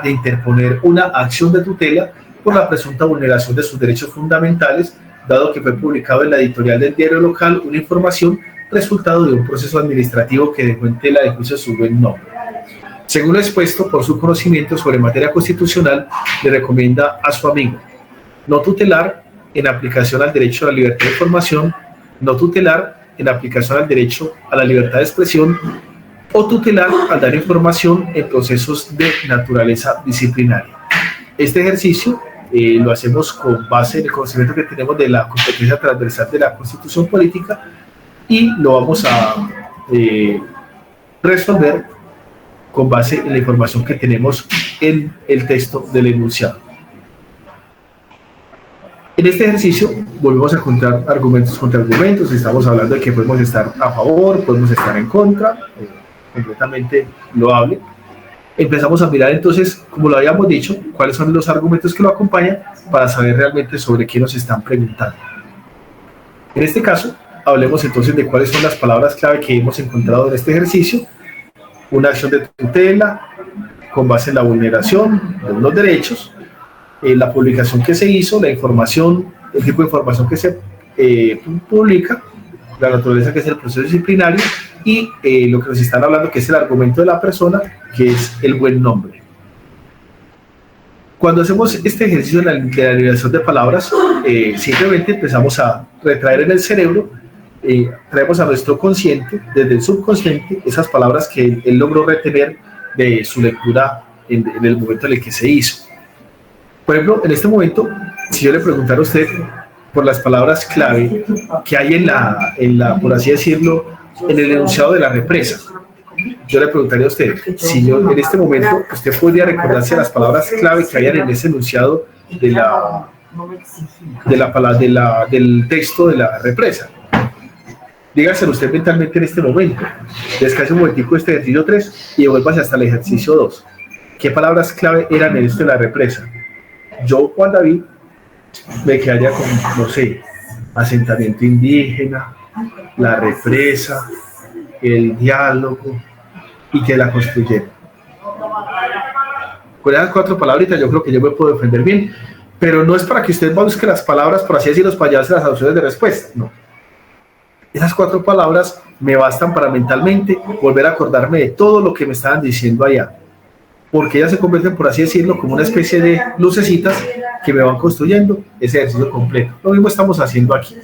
de interponer una acción de tutela por la presunta vulneración de sus derechos fundamentales, dado que fue publicado en la editorial del diario local una información resultado de un proceso administrativo que dejó en tela de juicio su buen nombre. Según lo expuesto, por su conocimiento sobre materia constitucional, le recomienda a su amigo no tutelar en aplicación al derecho a la libertad de información, no tutelar en aplicación al derecho a la libertad de expresión o tutelar al dar información en procesos de naturaleza disciplinaria. Este ejercicio lo hacemos con base en el conocimiento que tenemos de la competencia transversal de la Constitución Política y lo vamos a resolver con base en la información que tenemos en el texto del enunciado. En este ejercicio volvemos a encontrar argumentos contra argumentos, estamos hablando de que podemos estar a favor, podemos estar en contra, completamente loable. Empezamos a mirar entonces, como lo habíamos dicho, cuáles son los argumentos que lo acompañan para saber realmente sobre qué nos están preguntando. En este caso, hablemos entonces de cuáles son las palabras clave que hemos encontrado en este ejercicio. Una acción de tutela con base en la vulneración de unos derechos, la publicación que se hizo, la información, el tipo de información que se publica, la naturaleza que es el proceso disciplinario y lo que nos están hablando que es el argumento de la persona, que es el buen nombre. Cuando hacemos este ejercicio de la liberación de palabras, simplemente empezamos a retraer en el cerebro, traemos a nuestro consciente, desde el subconsciente, esas palabras que él logró retener de su lectura en el momento en el que se hizo. Por ejemplo, en este momento, si yo le preguntara a usted por las palabras clave que hay en la, por así decirlo, en el enunciado de la represa, yo le preguntaría a usted, si yo en este momento usted podría recordarse las palabras clave que hayan en ese enunciado del texto de la represa. Dígaselo usted mentalmente en este momento. Descanse un momentico este ejercicio 3 y devuélvase hasta el ejercicio 2. ¿Qué palabras clave eran en esto de la represa? Yo, Juan David, me quedaría con, no sé, asentamiento indígena, la represa, el diálogo y que la construyeron. Con esas 4 palabritas yo creo que yo me puedo defender bien, pero no es para que usted busque las palabras, por así decirlo, para llevarse las opciones de respuesta, no. Esas 4 palabras me bastan para mentalmente volver a acordarme de todo lo que me estaban diciendo allá, porque ellas se convierten, por así decirlo, como una especie de lucecitas que me van construyendo ese ejercicio completo. Lo mismo estamos haciendo aquí.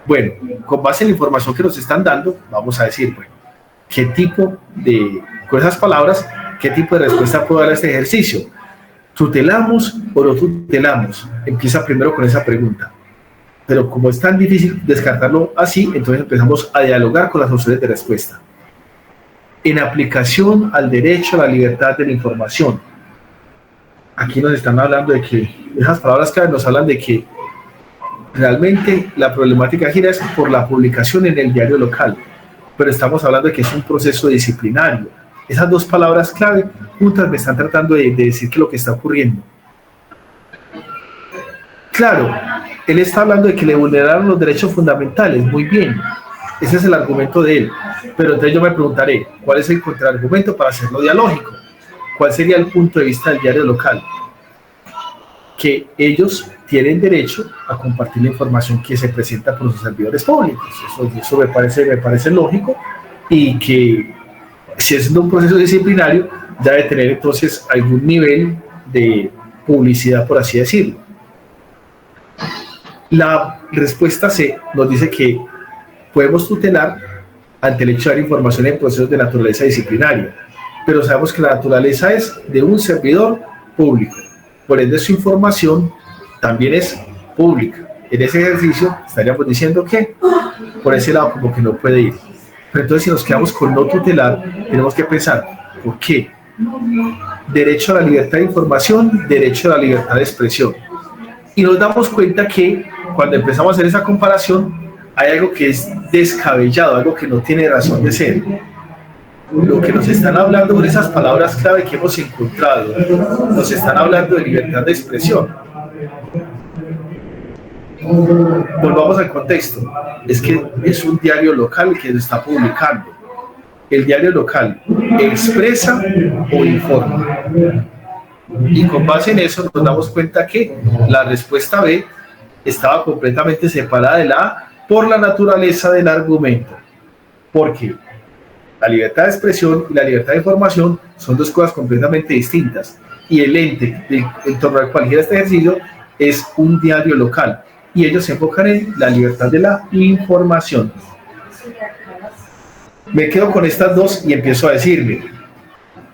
Bueno, con base en la información que nos están dando, vamos a decir, bueno, ¿qué tipo de, con esas palabras, qué tipo de respuesta puedo dar a este ejercicio? ¿Tutelamos o no tutelamos? Empieza primero con esa pregunta. Pero como es tan difícil descartarlo así, entonces empezamos a dialogar con las opciones de respuesta. En aplicación al derecho a la libertad de la información. Aquí nos están hablando de que, esas palabras clave nos hablan de que realmente la problemática gira es por la publicación en el diario local, pero estamos hablando de que es un proceso disciplinario. Esas 2 palabras clave juntas me están tratando de decir que lo que está ocurriendo. Claro, él está hablando de que le vulneraron los derechos fundamentales, muy bien, ese es el argumento de él, pero entonces yo me preguntaré, ¿cuál es el contraargumento para hacerlo dialógico? ¿Cuál sería el punto de vista del diario local? Que ellos tienen derecho a compartir la información que se presenta por sus servidores públicos, eso me parece lógico, y que si es un proceso disciplinario, debe tener entonces algún nivel de publicidad, por así decirlo. La respuesta C nos dice que podemos tutelar ante el hecho de dar información en procesos de naturaleza disciplinaria, pero sabemos que la naturaleza es de un servidor público, por ende su información también es pública. En ese ejercicio estaríamos diciendo que por ese lado como que no puede ir. Pero entonces si nos quedamos con no tutelar, tenemos que pensar, ¿por qué? Derecho a la libertad de información, derecho a la libertad de expresión. Y nos damos cuenta que cuando empezamos a hacer esa comparación, hay algo que es descabellado, algo que no tiene razón de ser. Lo que nos están hablando con esas palabras clave que hemos encontrado, nos están hablando de libertad de expresión. Volvamos al contexto, es que es un diario local que lo está publicando. El diario local expresa o informa. Y con base en eso nos damos cuenta que la respuesta B estaba completamente separada de la A por la naturaleza del argumento. Porque la libertad de expresión y la libertad de información son dos cosas completamente distintas. Y el ente en torno al cual gira este ejercicio es un diario local. Y ellos se enfocan en la libertad de la información. Me quedo con estas dos y empiezo a decirme: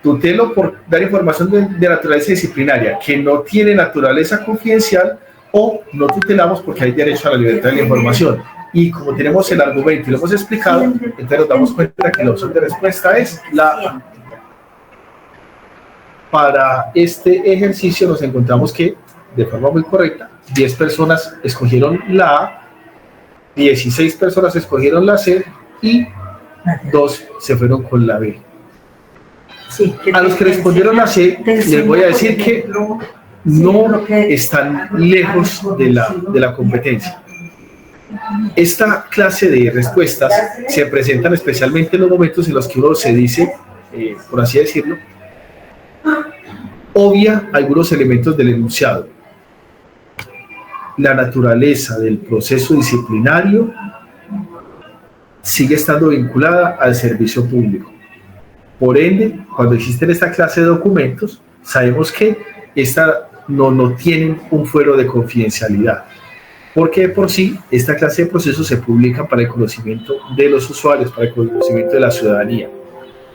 tutelo por dar información de naturaleza disciplinaria que no tiene naturaleza confidencial, o no tutelamos porque hay derecho a la libertad de la información. Y como tenemos el argumento y lo hemos explicado, entonces nos damos cuenta que la opción de respuesta es la A. Para este ejercicio nos encontramos que, de forma muy correcta, 10 personas escogieron la A, 16 personas escogieron la C y 2 se fueron con la B. Sí, a los que respondieron la C, les voy a decir que no están lejos de la competencia. Esta clase de respuestas se presentan especialmente en los momentos en los que uno se dice, por así decirlo, obvia algunos elementos del enunciado. La naturaleza del proceso disciplinario sigue estando vinculada al servicio público. Por ende, cuando existen esta clase de documentos, sabemos que no tienen un fuero de confidencialidad, porque de por sí esta clase de procesos se publican para el conocimiento de los usuarios, para el conocimiento de la ciudadanía.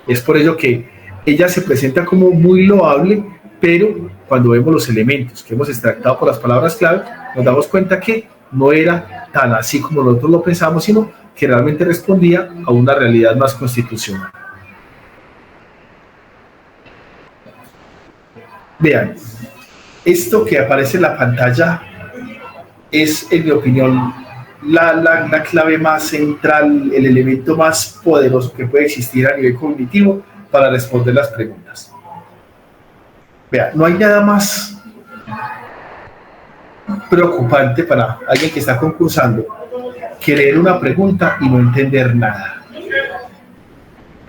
Es por ello que ella se presenta como muy loable, pero cuando vemos los elementos que hemos extractado por las palabras clave, nos damos cuenta que no era tan así como nosotros lo pensamos, sino que realmente respondía a una realidad más constitucional. Vean, esto que aparece en la pantalla es, en mi opinión, la clave más central, el elemento más poderoso que puede existir a nivel cognitivo para responder las preguntas. Vean, no hay nada más preocupante para alguien que está concursando que leer una pregunta y no entender nada.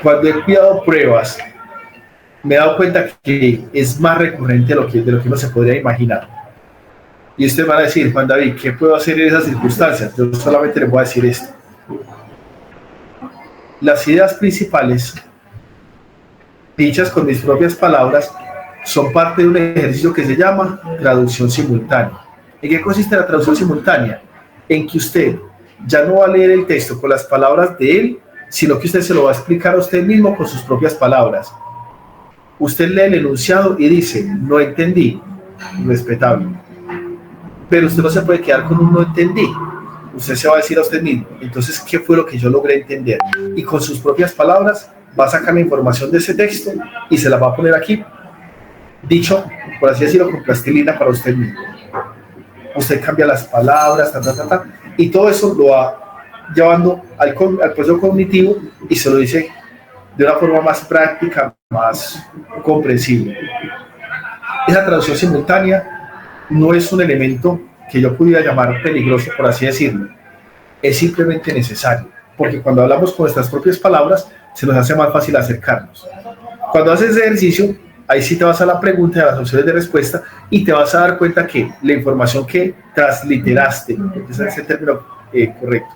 Cuando he cuidado pruebas, me he dado cuenta que es más recurrente de lo que uno se podría imaginar. Y ustedes van a decir: Juan David, ¿qué puedo hacer en esas circunstancias? Yo solamente les voy a decir esto. Las ideas principales, dichas con mis propias palabras, son parte de un ejercicio que se llama traducción simultánea. ¿En qué consiste la traducción simultánea? En que usted ya no va a leer el texto con las palabras de él, sino que usted se lo va a explicar a usted mismo con sus propias palabras. Usted lee el enunciado y dice: no entendí, respetable. Pero usted no se puede quedar con un no entendí. Usted se va a decir a usted mismo: entonces, ¿qué fue lo que yo logré entender? Y con sus propias palabras va a sacar la información de ese texto y se la va a poner aquí, dicho, por así decirlo, con plastilina para usted mismo. Usted cambia las palabras, y todo eso lo va llevando al proceso cognitivo y se lo dice de una forma más práctica, más comprensible. Esa traducción simultánea no es un elemento que yo pudiera llamar peligroso, por así decirlo. Es simplemente necesario, porque cuando hablamos con nuestras propias palabras, se nos hace más fácil acercarnos. Cuando haces ese ejercicio, ahí sí te vas a la pregunta y a las opciones de respuesta y te vas a dar cuenta que la información que transliteraste, ese es el término correcto,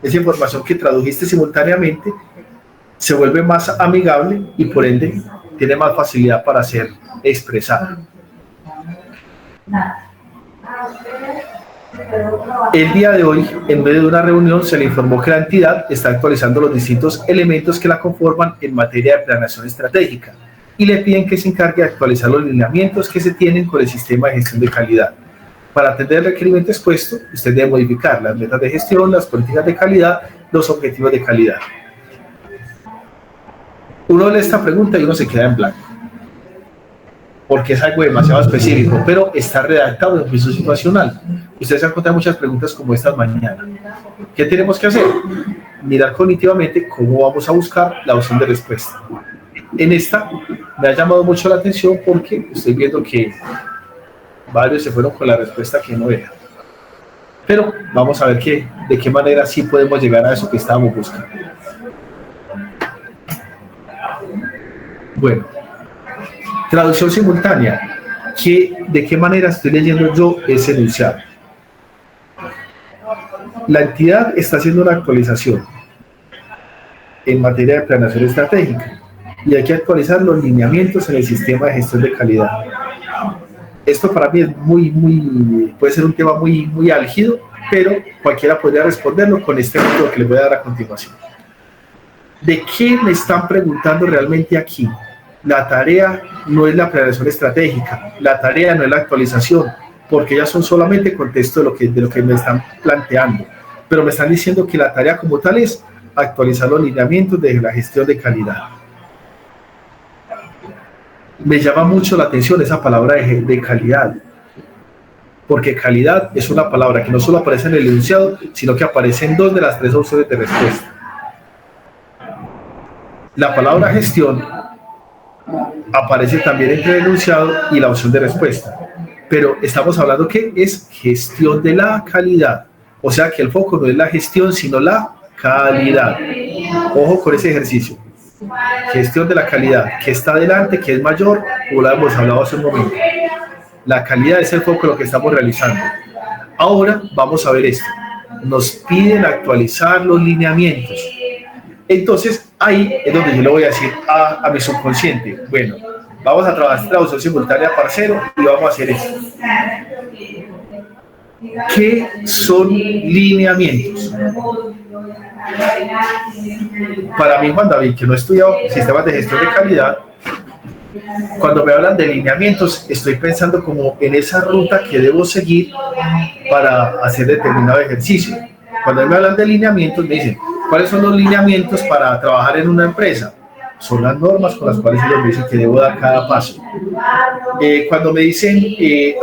esa información que tradujiste simultáneamente, se vuelve más amigable y por ende tiene más facilidad para ser expresada. El día de hoy, en medio de una reunión, se le informó que la entidad está actualizando los distintos elementos que la conforman en materia de planeación estratégica y le piden que se encargue de actualizar los lineamientos que se tienen con el sistema de gestión de calidad. Para atender el requerimiento expuesto, usted debe modificar las metas de gestión, las políticas de calidad, los objetivos de calidad. Uno lee esta pregunta y uno se queda en blanco, porque es algo demasiado específico, pero está redactado en un juicio situacional. Ustedes han encontrado muchas preguntas como estas mañana. ¿Qué tenemos que hacer? Mirar cognitivamente cómo vamos a buscar la opción de respuesta. En esta me ha llamado mucho la atención porque estoy viendo que varios se fueron con la respuesta que no era. Pero vamos a ver de qué manera sí podemos llegar a eso que estábamos buscando. Bueno, Traducción simultánea. ¿De qué manera estoy leyendo yo ese enunciado? La entidad está haciendo una actualización en materia de planeación estratégica y hay que actualizar los lineamientos en el sistema de gestión de calidad. Esto para mí es puede ser un tema muy álgido, pero cualquiera podría responderlo con este método que les voy a dar a continuación. ¿De qué me están preguntando realmente aquí? La tarea no es la planeación estratégica, la tarea no es la actualización, porque ellas son solamente contexto de lo que me están planteando, pero me están diciendo que la tarea como tal es actualizar los lineamientos de la gestión de calidad. Me llama mucho la atención esa palabra de calidad, porque calidad es una palabra que no solo aparece en el enunciado, sino que aparece en 2 de las 3 opciones de respuesta. La palabra gestión aparece también entre el enunciado y la opción de respuesta, pero estamos hablando que es gestión de la calidad, o sea que el foco no es la gestión, sino la calidad. Ojo con ese ejercicio. Gestión de la calidad, que está adelante, que es mayor, como lo hemos hablado hace un momento. La calidad es el foco de lo que estamos realizando. Ahora vamos a ver esto. Nos piden actualizar los lineamientos. Entonces, ahí es donde yo le voy a decir a mi subconsciente, bueno, vamos a trabajar traducción simultánea parcero y vamos a hacer esto. ¿Qué son lineamientos? Para mí, Juan David, que no he estudiado sistemas de gestión de calidad, cuando me hablan de lineamientos, estoy pensando como en esa ruta que debo seguir para hacer determinado ejercicio. Cuando me hablan de lineamientos, me dicen, ¿cuáles son los lineamientos para trabajar en una empresa? Son las normas con las cuales ellos me dicen que debo dar cada paso. Cuando me dicen,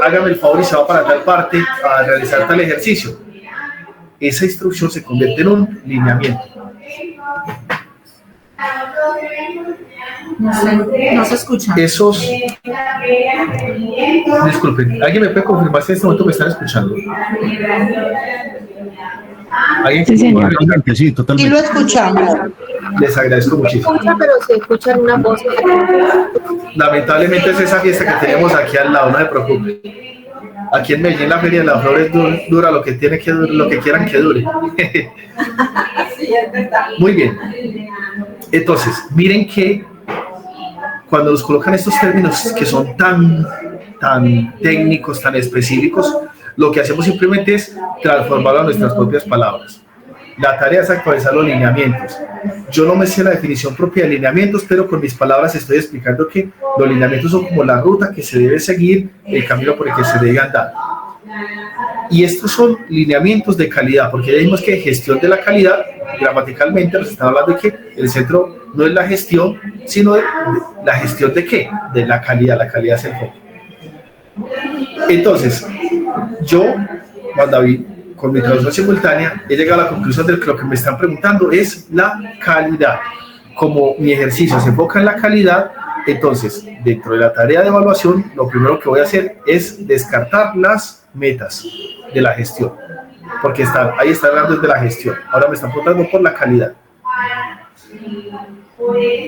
hágame el favor y se va para tal parte a realizar tal ejercicio, esa instrucción se convierte en un lineamiento. No se escucha. Disculpen, ¿alguien me puede confirmar si en este momento me están escuchando? Sí, señor. Sí, totalmente. Sí, lo escuchamos. Les agradezco muchísimo. Se escucha, pero se escucha una voz. Lamentablemente es esa fiesta que tenemos aquí al lado, no se preocupe. Aquí en Medellín la Feria de las Flores dura lo que quieran que dure. Muy bien. Entonces, miren que cuando nos colocan estos términos que son tan técnicos, tan específicos, lo que hacemos simplemente es transformarlo a nuestras propias palabras. La tarea es actualizar los lineamientos. Yo no me sé la definición propia de lineamientos, pero con mis palabras estoy explicando que los lineamientos son como la ruta que se debe seguir, el camino por el que se debe andar. Y estos son lineamientos de calidad, porque ya dijimos que gestión de la calidad, gramaticalmente nos están hablando de que el centro no es la gestión, sino de la gestión de qué, de la calidad es el foco. Entonces, yo, Juan David, con mi traducción simultánea, he llegado a la conclusión de que lo que me están preguntando es la calidad. Como mi ejercicio se enfoca en la calidad, entonces, dentro de la tarea de evaluación, lo primero que voy a hacer es descartar las metas de la gestión, porque ahí está hablando de la gestión. Ahora me están preguntando por la calidad.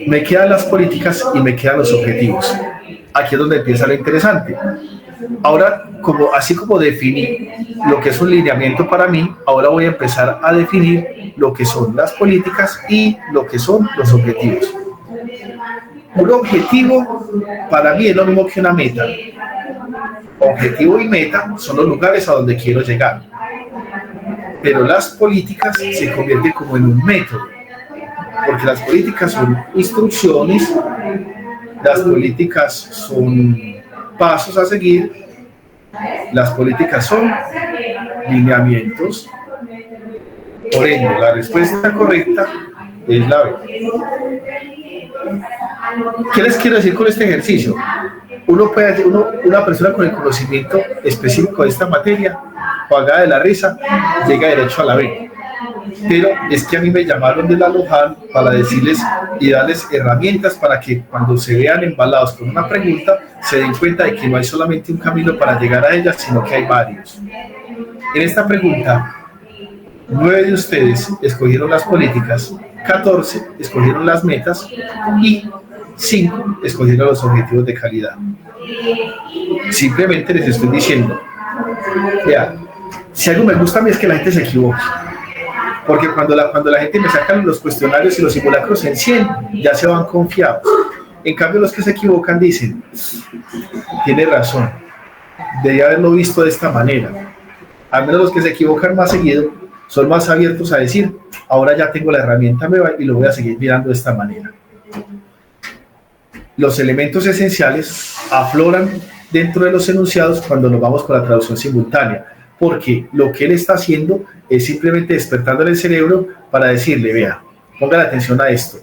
Me quedan las políticas y me quedan los objetivos. Aquí es donde empieza lo interesante. Ahora, así como definí lo que es un lineamiento para mí, ahora voy a empezar a definir lo que son las políticas y lo que son los objetivos. Un objetivo para mí es lo mismo que una meta. Objetivo y meta son los lugares a donde quiero llegar. Pero las políticas se convierten como en un método, porque las políticas son instrucciones, las políticas son pasos a seguir, las políticas son lineamientos. Por ende, la respuesta correcta es la B. ¿Qué les quiero decir con este ejercicio? Una persona con el conocimiento específico de esta materia, pagada de la risa, llega derecho a la B. Pero es que a mí me llamaron de la Luján para decirles y darles herramientas para que cuando se vean embalados con una pregunta se den cuenta de que no hay solamente un camino para llegar a ella, sino que hay varios. En esta pregunta, 9 de ustedes escogieron las políticas, 14 escogieron las metas y 5, escogiendo los objetivos de calidad. Simplemente les estoy diciendo, vea, si algo me gusta a mí es que la gente se equivoque. Porque cuando la gente me saca los cuestionarios y los simulacros en 100, ya se van confiados. En cambio, los que se equivocan dicen, tiene razón, debía haberlo visto de esta manera. Al menos los que se equivocan más seguido son más abiertos a decir, ahora ya tengo la herramienta nueva y lo voy a seguir mirando de esta manera. Los elementos esenciales afloran dentro de los enunciados cuando nos vamos con la traducción simultánea, porque lo que él está haciendo es simplemente despertando en el cerebro para decirle, vea, ponga la atención a esto,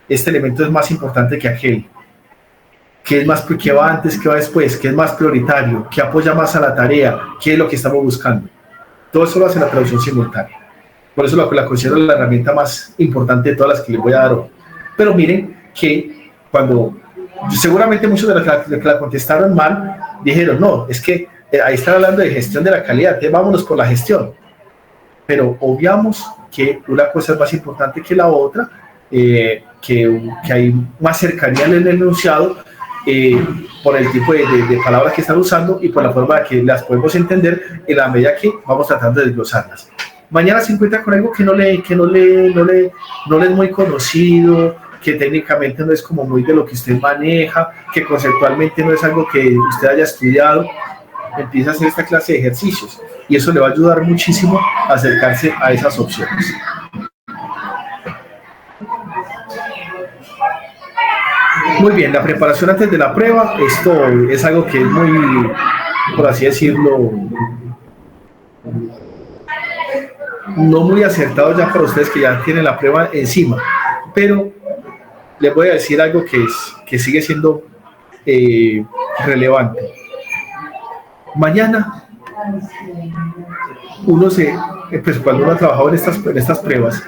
este elemento es más importante que aquel, qué es más, qué va antes, qué va después, qué es más prioritario, qué apoya más a la tarea, qué es lo que estamos buscando. Todo eso lo hace la traducción simultánea. Por eso la considero la herramienta más importante de todas las que les voy a dar hoy. Pero miren que cuando seguramente muchos de los que la contestaron mal dijeron, no, es que ahí están hablando de gestión de la calidad, entonces vámonos con la gestión. Pero obviamos que una cosa es más importante que la otra, que hay más cercanía en el enunciado por el tipo de palabras que están usando y por la forma que las podemos entender en la medida que vamos tratando de desglosarlas. Mañana se encuentra con algo que no le es muy conocido, que técnicamente no es como muy de lo que usted maneja, que conceptualmente no es algo que usted haya estudiado. Empieza a hacer esta clase de ejercicios y eso le va a ayudar muchísimo a acercarse a esas opciones. Muy bien, la preparación antes de la prueba, esto es algo que es muy, por así decirlo, no muy acertado ya para ustedes que ya tienen la prueba encima, pero les voy a decir algo que sigue siendo relevante. Mañana, pues cuando uno ha trabajado en estas pruebas,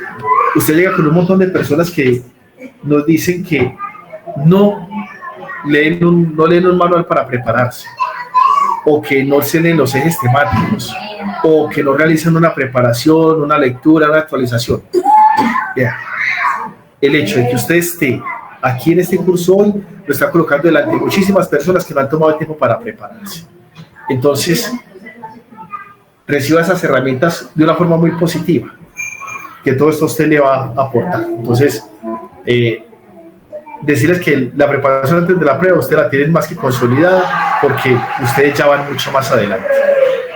usted llega con un montón de personas que nos dicen que no leen un manual para prepararse, o que no se leen los ejes temáticos, o que no realizan una preparación, una lectura, una actualización. El hecho de que usted esté aquí en este curso hoy lo está colocando delante de muchísimas personas que no han tomado el tiempo para prepararse. Entonces, reciba esas herramientas de una forma muy positiva, que todo esto a usted le va a aportar. Entonces, decirles que la preparación antes de la prueba usted la tienen más que consolidada, porque ustedes ya van mucho más adelante.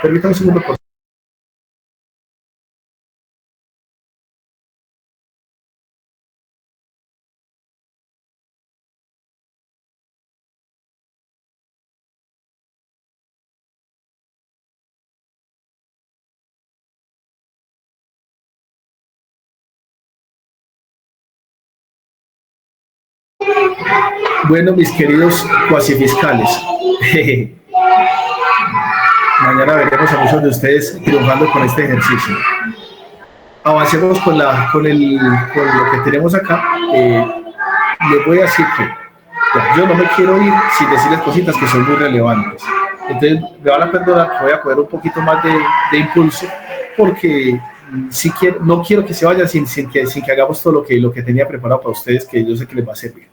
Permítanme un segundo, por favor. Bueno, mis queridos cuasifiscales, mañana veremos a muchos de ustedes triunfando con este ejercicio. Avancemos con lo que tenemos acá. Les voy a decir que yo no me quiero ir sin decirles cositas que son muy relevantes. Entonces me van a perdonar que voy a coger un poquito más de impulso, porque no quiero que se vayan sin que hagamos todo lo que tenía preparado para ustedes, que yo sé que les va a servir.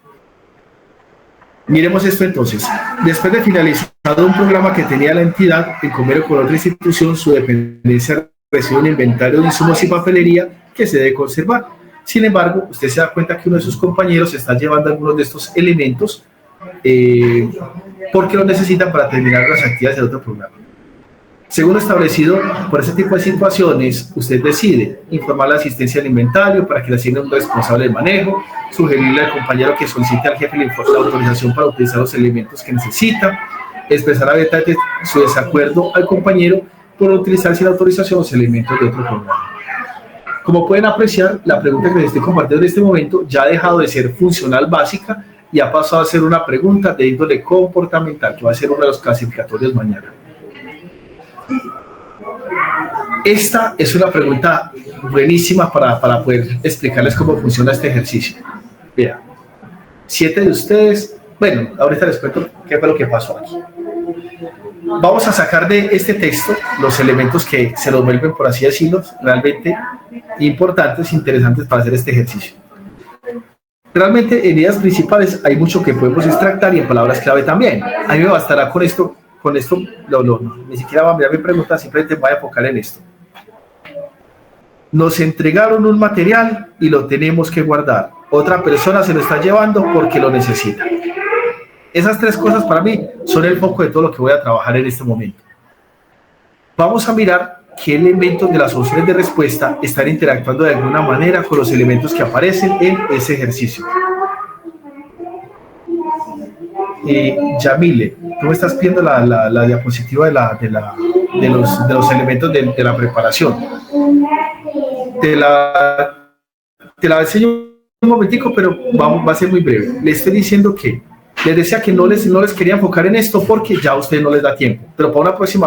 Miremos esto entonces. Después de finalizado un programa que tenía la entidad en convenio con otra institución, su dependencia recibe un inventario de insumos y papelería que se debe conservar. Sin embargo, usted se da cuenta que uno de sus compañeros está llevando algunos de estos elementos porque los necesitan para terminar las actividades de otro programa. Según lo establecido por ese tipo de situaciones, usted decide informar la asistencia al inventario para que le asigne un responsable de manejo, sugerirle al compañero que solicite al jefe la autorización para utilizar los elementos que necesita, expresar abiertamente su desacuerdo al compañero por utilizar sin autorización los elementos de otro programa. Como pueden apreciar, la pregunta que les estoy compartiendo en este momento ya ha dejado de ser funcional básica y ha pasado a ser una pregunta de índole comportamental, que va a ser uno de los clasificatorios mañana. Esta es una pregunta buenísima para poder explicarles cómo funciona este ejercicio. Mira, 7 de ustedes, bueno, ahorita les cuento qué fue lo que pasó aquí. Vamos a sacar de este texto los elementos que se nos vuelven, por así decirlo, realmente importantes, interesantes para hacer este ejercicio. Realmente en ideas principales hay mucho que podemos extractar y en palabras clave también. A mí me bastará con esto, no, ni siquiera va a mirar mi pregunta, simplemente voy a enfocar en esto. Nos entregaron un material y lo tenemos que guardar. Otra persona se lo está llevando porque lo necesita. Esas tres cosas para mí son el foco de todo lo que voy a trabajar en este momento. Vamos a mirar qué elementos de las opciones de respuesta están interactuando de alguna manera con los elementos que aparecen en ese ejercicio. Yamile, tú me estás pidiendo la diapositiva de los elementos de la preparación. Te la enseño un momentico, pero va a ser muy breve. Les estoy diciendo que les decía que no les quería enfocar en esto porque ya a ustedes no les da tiempo, pero para una próxima